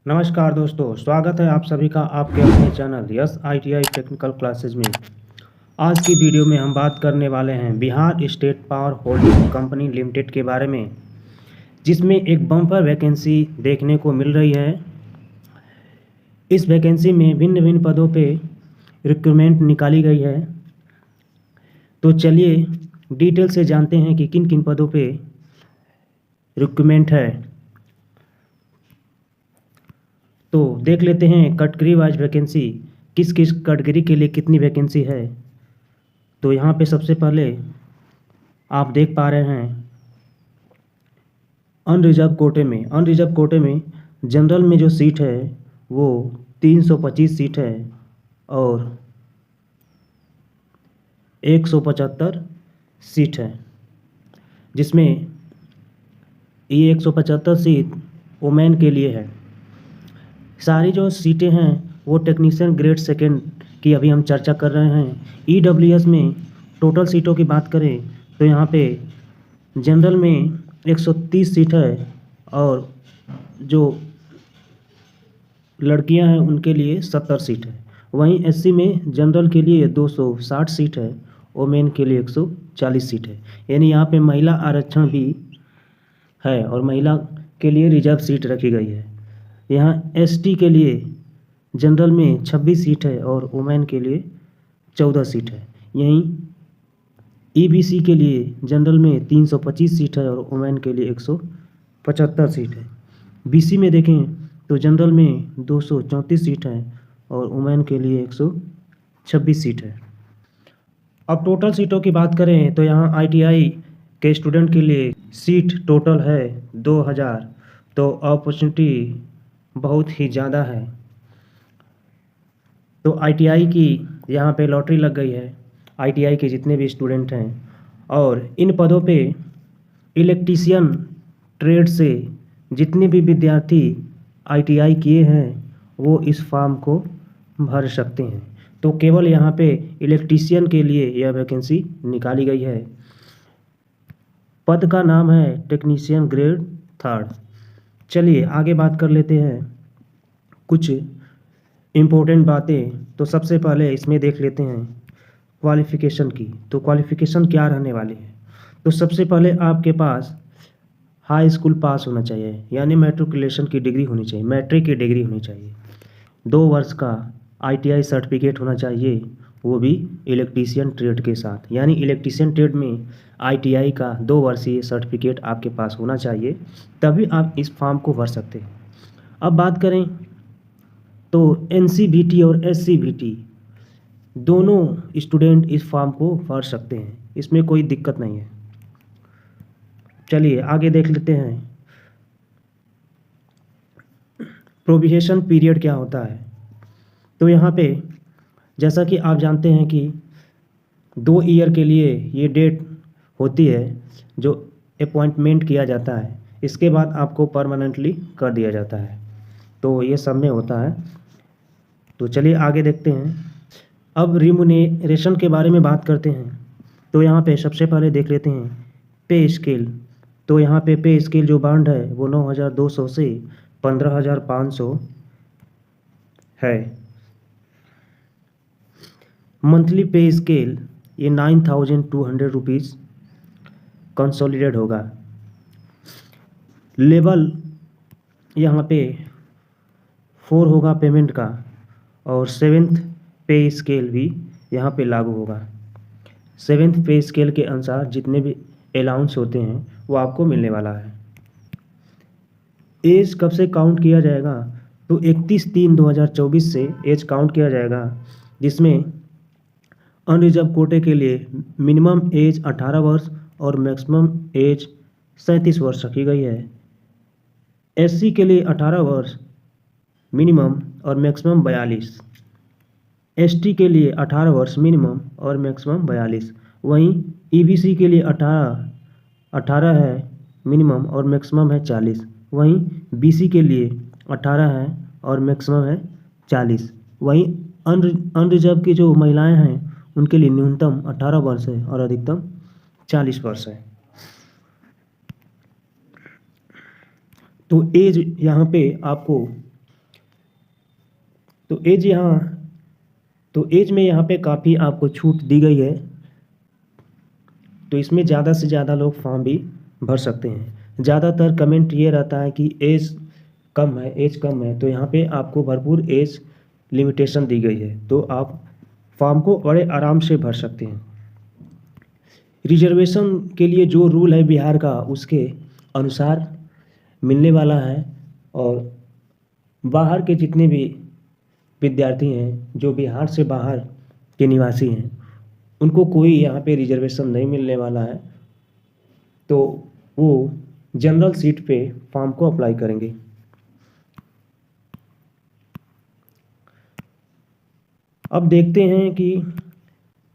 नमस्कार दोस्तों, स्वागत है आप सभी का आपके अपने channel yes ITI technical classes में। आज की वीडियो में हम बात करने वाले हैं Bihar state power holding company limited के बारे में, जिसमें एक बम्पर वैकेंसी देखने को मिल रही है। इस वैकेंसी में भिन्न भिन्न पदों पे रिक्रूटमेंट निकाली गई है। तो चलिए डिटेल से जानते हैं कि किन किन पदों पे रिक्रूटमेंट है। तो देख लेते हैं कैटेगरी वाइज वैकेंसी, किस किस कैटेगरी के लिए कितनी वैकेंसी है। तो यहाँ पे सबसे पहले आप देख पा रहे हैं अनरिजर्व कोटे में जनरल में जो सीट है वो 325 सीट है और 175 सीट है, जिसमें ये 175 सीट वुमेन के लिए है। सारी जो सीटें हैं वो टेक्नीशियन ग्रेड सेकेंड की अभी हम चर्चा कर रहे हैं। EWS में टोटल सीटों की बात करें तो यहाँ पे जनरल में 130 सीट है और जो लड़कियां हैं उनके लिए 70 सीट है। वहीं SC में जनरल के लिए 260 सीट है, वोमेन के लिए 140 सीट है। यानी यहाँ पे महिला आरक्षण भी है और महिला के लिए रिजर्व सीट रखी गई है। यहाँ ST के लिए जनरल में 26 सीट है और वुमेन के लिए 14 सीट है। यहीं EBC के लिए जनरल में 325 सीट है और वुमेन के लिए 175 सीट है। BC में देखें तो जनरल में 234 सीट है और वुमेन के लिए 126 सीट है। अब टोटल सीटों की बात करें तो यहाँ ITI के स्टूडेंट के लिए सीट टोटल है 2000। तो अपॉर्चुनिटी बहुत ही ज़्यादा है। तो ITI की यहाँ पे लॉटरी लग गई है, ITI के जितने भी स्टूडेंट हैं। और इन पदों पे इलेक्ट्रीशियन ट्रेड से जितने भी विद्यार्थी ITI किए हैं वो इस फॉर्म को भर सकते हैं। तो केवल यहाँ पे इलेक्ट्रीशियन के लिए यह वैकेंसी निकाली गई है। पद का नाम है टेक्नीशियन ग्रेड 3rd। चलिए आगे बात कर लेते हैं कुछ इम्पोर्टेंट बातें। तो सबसे पहले इसमें देख लेते हैं क्वालिफ़िकेशन की। तो क्वालिफ़िकेशन क्या रहने वाली है। तो सबसे पहले आपके पास हाई स्कूल पास होना चाहिए, यानी मैट्रिकुलेशन की डिग्री होनी चाहिए, मैट्रिक की डिग्री होनी चाहिए। 2 वर्ष का ITI सर्टिफिकेट होना चाहिए, वो भी इलेक्ट्रीशियन ट्रेड के साथ। यानी इलेक्ट्रीशियन ट्रेड में ITI का 2 वर्षीय सर्टिफिकेट आपके पास होना चाहिए, तभी आप इस फॉर्म को भर सकते हैं। अब बात करें तो NCVT और SCVT दोनों स्टूडेंट इस फॉर्म को भर सकते हैं, इसमें कोई दिक्कत नहीं है। चलिए आगे देख लेते हैं प्रोबेशन पीरियड क्या होता है। तो यहाँ पे जैसा कि आप जानते हैं कि 2 ईयर के लिए ये डेट होती है जो अपॉइंटमेंट किया जाता है, इसके बाद आपको परमानेंटली कर दिया जाता है। तो ये सब में होता है। तो चलिए आगे देखते हैं। अब रिम्यूनरेशन के बारे में बात करते हैं। तो यहाँ पे सबसे पहले देख लेते हैं पे स्केल। तो यहाँ पे पे स्केल जो बाउंड है वो 9200 से 15500 है। मंथली पे स्केल ये 9200 रुपीज़ कंसोलिडेट होगा। लेवल यहाँ पे 4 होगा पेमेंट का और 7th पे स्केल भी यहाँ पे लागू होगा। 7th पे स्केल के अनुसार जितने भी अलाउंस होते हैं वो आपको मिलने वाला है। एज कब से काउंट किया जाएगा। तो 31/3/2024 से एज काउंट किया जाएगा, जिसमें अनरिजर्व कोटे के लिए मिनिमम एज 18 वर्ष और मैक्सिमम एज 37 वर्ष रखी गई है। SC के लिए 18 वर्ष मिनिमम और मैक्सिमम 42। ST के लिए 18 वर्ष मिनिमम और मैक्सिमम 42। वहीं EBC के लिए 18 है मिनिमम और मैक्सिमम है 40। वहीं BC के लिए 18 है और मैक्सिमम है 40। वहीं अनरिजर्व की जो महिलाएं हैं उनके लिए न्यूनतम 18 वर्ष है और अधिकतम 40 वर्ष है। तो एज यहाँ पे आपको तो एज में यहाँ पे काफ़ी आपको छूट दी गई है, तो इसमें ज़्यादा से ज़्यादा लोग फॉर्म भी भर सकते हैं। ज़्यादातर कमेंट ये रहता है कि एज कम है, तो यहाँ पे आपको भरपूर एज लिमिटेशन दी गई है, तो आप फॉर्म को बड़े आराम से भर सकते हैं। रिजर्वेशन के लिए जो रूल है बिहार का, उसके अनुसार मिलने वाला है, और बाहर के जितने भी विद्यार्थी हैं जो बिहार से बाहर के निवासी हैं, उनको कोई यहाँ पे रिजर्वेशन नहीं मिलने वाला है, तो वो जनरल सीट पे फॉर्म को अप्लाई करेंगे। अब देखते हैं कि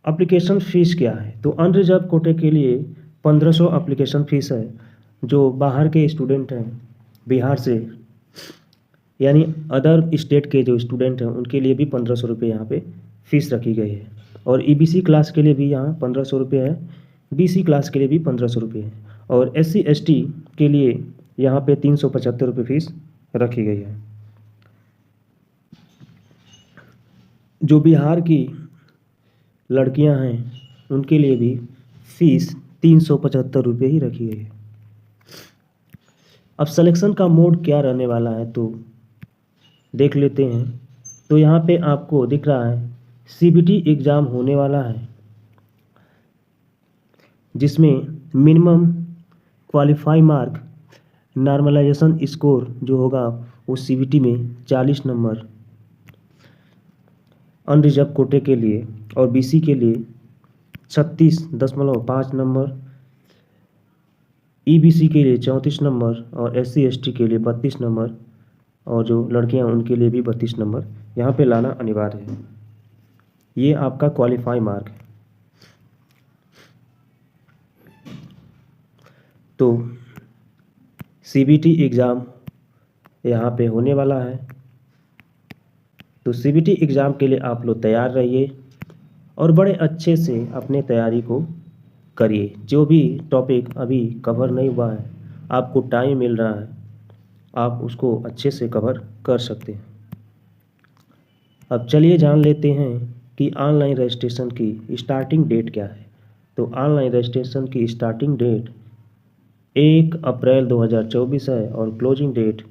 एप्लीकेशन फ़ीस क्या है। तो अनरिजर्व कोटे के लिए 1500 एप्लीकेशन फ़ीस है। जो बाहर के स्टूडेंट हैं बिहार से, यानी अदर स्टेट के जो स्टूडेंट हैं, उनके लिए भी 1500 रुपये यहाँ पे फ़ीस रखी गई है। और ईबीसी क्लास के लिए भी यहाँ 1500 रुपये है, बीसी क्लास के लिए भी 1500 रुपये है, और एससी एसटी के लिए यहाँ पे 375 रुपये फ़ीस रखी गई है। जो बिहार की लड़कियां हैं, उनके लिए भी फ़ीस 375 रुपये ही रखी गई है। अब सिलेक्शन का मोड क्या रहने वाला है, तो देख लेते हैं। तो यहाँ पे आपको दिख रहा है सीबीटी एग्ज़ाम होने वाला है, जिसमें minimum qualify mark normalisation score जो होगा वो सीबीटी में 40 नंबर अनरिजर्व कोटे के लिए, और बीसी के लिए 36.5 नंबर, ईबीसी के लिए 34 नंबर, और एससी एसटी के लिए 32 नंबर, और जो लड़कियां उनके लिए भी 32 नंबर यहाँ पे लाना अनिवार्य है। ये आपका क्वालिफाई मार्क है। तो सीबीटी एग्ज़ाम यहाँ पे होने वाला है, तो सीबीटी एग्ज़ाम के लिए आप लोग तैयार रहिए और बड़े अच्छे से अपने तैयारी को करिए। जो भी टॉपिक अभी कवर नहीं हुआ है, आपको टाइम मिल रहा है, आप उसको अच्छे से कवर कर सकते हैं। अब चलिए जान लेते हैं कि ऑनलाइन रजिस्ट्रेशन की स्टार्टिंग डेट क्या है। तो ऑनलाइन रजिस्ट्रेशन की स्टार्टिंग डेट 1 अप्रैल 2024 है, और क्लोजिंग डेट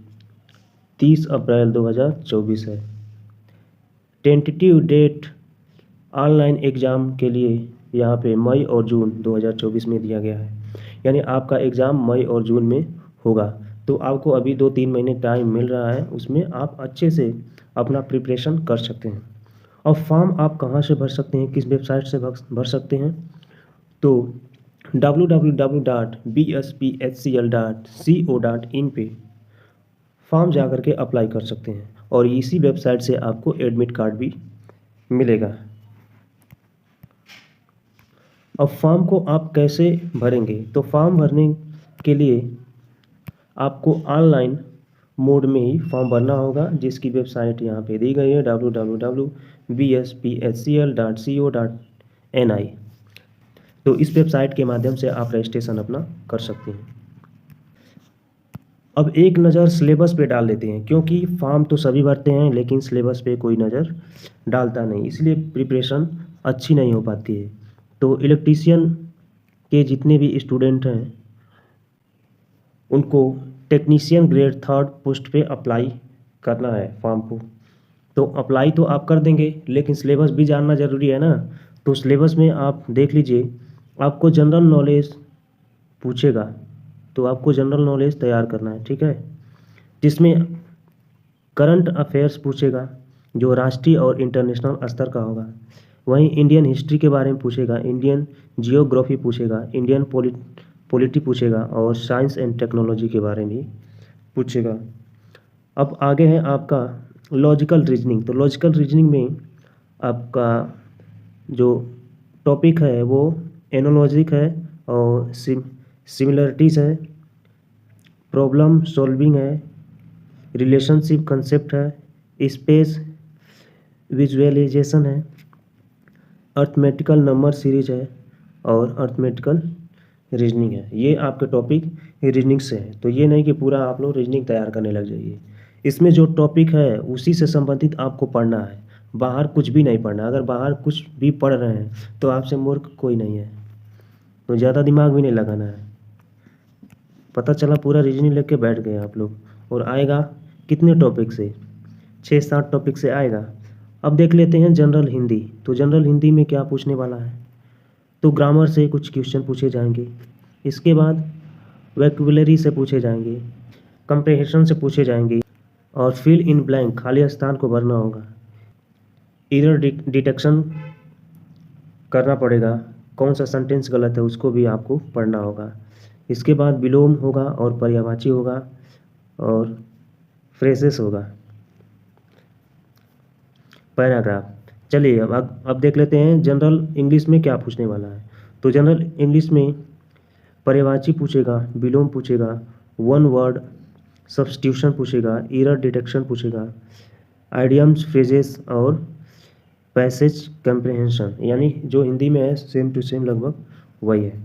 30 अप्रैल 2024 है। टेंटेटिव डेट ऑनलाइन एग्ज़ाम के लिए यहाँ पे मई और जून 2024 में दिया गया है, यानी आपका एग्ज़ाम मई और जून में होगा। तो आपको अभी 2-3 महीने टाइम मिल रहा है, उसमें आप अच्छे से अपना प्रिपरेशन कर सकते हैं। और फॉर्म आप कहाँ से भर सकते हैं, किस वेबसाइट से भर सकते हैं, तो www.bspHCL.co.in पे फॉर्म जा कर के अप्लाई कर सकते हैं, और इसी वेबसाइट से आपको एडमिट कार्ड भी मिलेगा। अब फॉर्म को आप कैसे भरेंगे, तो फॉर्म भरने के लिए आपको ऑनलाइन मोड में ही फॉर्म भरना होगा, जिसकी वेबसाइट यहाँ पे दी गई है www.bspHCL.co.ni। तो इस वेबसाइट के माध्यम से आप रजिस्ट्रेशन अपना कर सकते हैं। अब एक नज़र सिलेबस पे डाल लेते हैं, क्योंकि फॉर्म तो सभी भरते हैं लेकिन सिलेबस पे कोई नज़र डालता नहीं, इसलिए प्रिपरेशन अच्छी नहीं हो पाती है। तो इलेक्ट्रीशियन के जितने भी स्टूडेंट हैं, उनको टेक्नीशियन ग्रेड 3rd पोस्ट पे अप्लाई करना है फॉर्म को। तो अप्लाई तो आप कर देंगे, लेकिन सिलेबस भी जानना ज़रूरी है ना। तो सिलेबस में आप देख लीजिए, आपको जनरल नॉलेज पूछेगा, तो आपको जनरल नॉलेज तैयार करना है, ठीक है, जिसमें करंट अफेयर्स पूछेगा जो राष्ट्रीय और इंटरनेशनल स्तर का होगा। वहीं इंडियन हिस्ट्री के बारे में पूछेगा, इंडियन जियोग्राफी पूछेगा, इंडियन पॉलिटी पूछेगा, और साइंस एंड टेक्नोलॉजी के बारे में पूछेगा। अब आगे है आपका लॉजिकल रीजनिंग। तो लॉजिकल रीजनिंग में आपका जो टॉपिक है वो एनालॉजिक है, और सिमिलरिटीज़ है, प्रॉब्लम सॉल्विंग है, रिलेशनशिप कंसेप्ट है, स्पेस विजुअलाइजेशन है, अर्थमेटिकल नंबर सीरीज है, और अर्थमेटिकल रीजनिंग है। ये आपके टॉपिक रीजनिंग से है। तो ये नहीं कि पूरा आप लोग रीजनिंग तैयार करने लग जाइए, इसमें जो टॉपिक है उसी से संबंधित आपको पढ़ना है, बाहर कुछ भी नहीं पढ़ना। अगर बाहर कुछ भी पढ़ रहे हैं तो आपसे मूर्ख कोई नहीं है, तो ज़्यादा दिमाग भी नहीं लगाना है। पता चला पूरा रीजनिंग लेके बैठ गए आप लोग, और आएगा कितने टॉपिक से, 6-7 टॉपिक से आएगा। अब देख लेते हैं जनरल हिंदी। तो जनरल हिंदी में क्या पूछने वाला है, तो ग्रामर से कुछ क्वेश्चन पूछे जाएंगे, इसके बाद वोकैबुलरी से पूछे जाएंगे, कंप्रिहेंशन से पूछे जाएंगे, और फिल इन ब्लैंक खाली स्थान को भरना होगा। एरर डिटेक्शन करना पड़ेगा, कौन सा सेंटेंस गलत है उसको भी आपको पढ़ना होगा। इसके बाद विलोम होगा और पर्यायवाची होगा और फ्रेजेस होगा, पैराग्राफ। चलिए अब देख लेते हैं जनरल इंग्लिश में क्या पूछने वाला है। तो जनरल इंग्लिश में पर्यायवाची पूछेगा, विलोम पूछेगा, वन वर्ड सब्स्टिट्यूशन पूछेगा, एरर डिटेक्शन पूछेगा, आइडियम्स, फ्रेजेस और पैसेज कंप्रिहेंशन, यानी जो हिंदी में है सेम टू सेम लगभग वही है।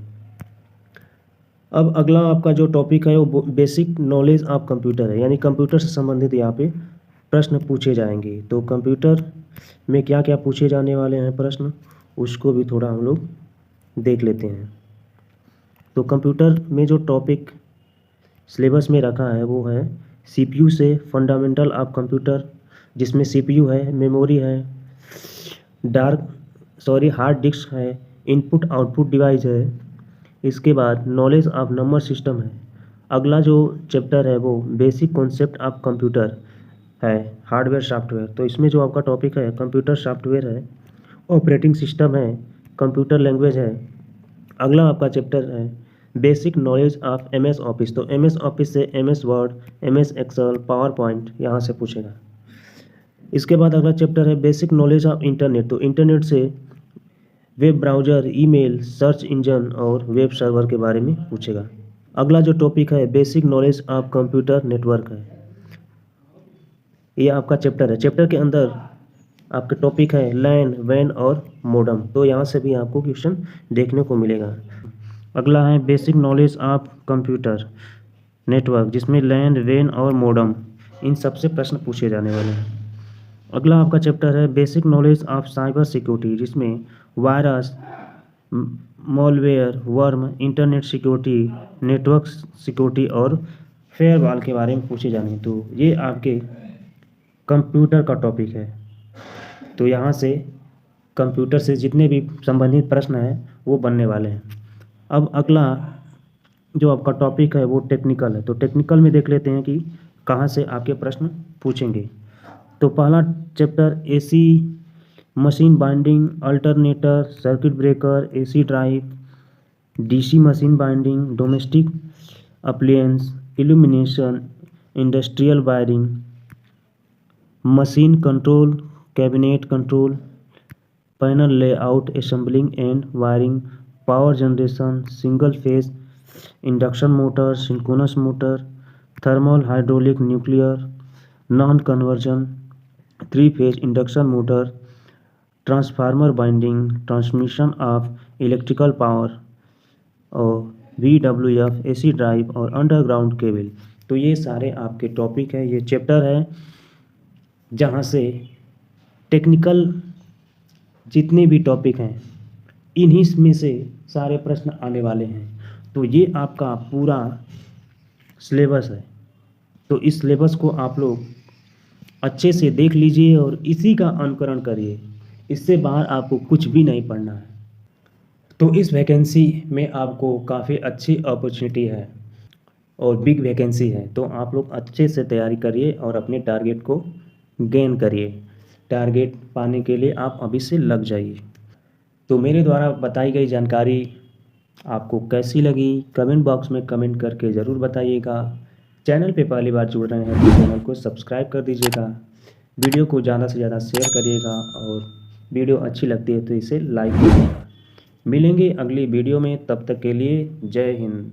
अब अगला आपका जो टॉपिक है वो बेसिक नॉलेज ऑफ कंप्यूटर है, यानी कंप्यूटर से संबंधित यहाँ पे प्रश्न पूछे जाएंगे। तो कंप्यूटर में क्या क्या पूछे जाने वाले हैं प्रश्न, उसको भी थोड़ा हम लोग देख लेते हैं। तो कंप्यूटर में जो टॉपिक सिलेबस में रखा है वो है सीपीयू से फंडामेंटल ऑफ कंप्यूटर, जिसमें सीपीयू है, मेमोरी है, हार्ड डिस्क है, इनपुट आउटपुट डिवाइस है। इसके बाद नॉलेज ऑफ नंबर सिस्टम है। अगला जो चैप्टर है वो बेसिक कॉन्सेप्ट ऑफ कंप्यूटर है, हार्डवेयर सॉफ्टवेयर। तो इसमें जो आपका टॉपिक है कंप्यूटर सॉफ्टवेयर है, ऑपरेटिंग सिस्टम है, कंप्यूटर लैंग्वेज है। अगला आपका चैप्टर है basic knowledge of MS Office. तो एमएस ऑफिस से MS Word, MS Excel, PowerPoint यहाँ से पूछेगा। इसके बाद अगला चैप्टर है बेसिक नॉलेज ऑफ इंटरनेट। तो इंटरनेट से web browser, email, search engine और वेब सर्वर के बारे में पूछेगा। अगला जो टॉपिक है basic knowledge of computer network है, ये आपका चैप्टर है। चैप्टर के अंदर आपके टॉपिक है लैन, वैन और मोडम। तो यहाँ से भी आपको क्वेश्चन देखने को मिलेगा। अगला है basic knowledge of computer network, जिसमें लैन, वैन और मोडम इन सबसे प्रश्न पूछे जाने वाले हैं। अगला आपका चैप्टर है basic knowledge of cyber security, जिसमें virus, malware, worm, internet security, network security और फेयरवॉल के बारे में पूछे जाने। तो ये आपके कंप्यूटर का टॉपिक है। तो यहाँ से कंप्यूटर से जितने भी संबंधित प्रश्न हैं वो बनने वाले हैं। अब अगला जो आपका टॉपिक है वो टेक्निकल है। तो टेक्निकल में देख लेते हैं कि कहाँ से आपके प्रश्न पूछेंगे। तो पहला chapter AC machine binding, alternator, circuit breaker, AC drive, DC machine binding, domestic appliance, illumination, industrial wiring, machine control, cabinet control, panel layout, assembling and wiring, power generation, single phase, induction motor, synchronous motor, thermal, hydraulic, nuclear, non conversion, 3 phase induction motor, transformer binding, transmission of electrical power और VWF, AC drive और underground cable. तो ये सारे आपके topic हैं, ये chapter है जहाँ से टेक्निकल जितने भी टॉपिक हैं इन्हीं में से सारे प्रश्न आने वाले हैं। तो ये आपका पूरा सिलेबस है। तो इस सिलेबस को आप लोग अच्छे से देख लीजिए और इसी का अनुकरण करिए, इससे बाहर आपको कुछ भी नहीं पढ़ना है। तो इस वैकेंसी में आपको काफ़ी अच्छी अपॉर्चुनिटी है और बिग वैकेंसी है। तो आप लोग अच्छे से तैयारी करिए और अपने टारगेट को गेन करिए। टारगेट पाने के लिए आप अभी से लग जाइए। तो मेरे द्वारा बताई गई जानकारी आपको कैसी लगी कमेंट बॉक्स में कमेंट करके ज़रूर बताइएगा। चैनल पे पहली बार जुड़ रहे हैं तो चैनल को सब्सक्राइब कर दीजिएगा। वीडियो को ज़्यादा से ज़्यादा शेयर करिएगा और वीडियो अच्छी लगती है तो इसे लाइक करिएगा। मिलेंगे अगली वीडियो में, तब तक के लिए जय हिंद।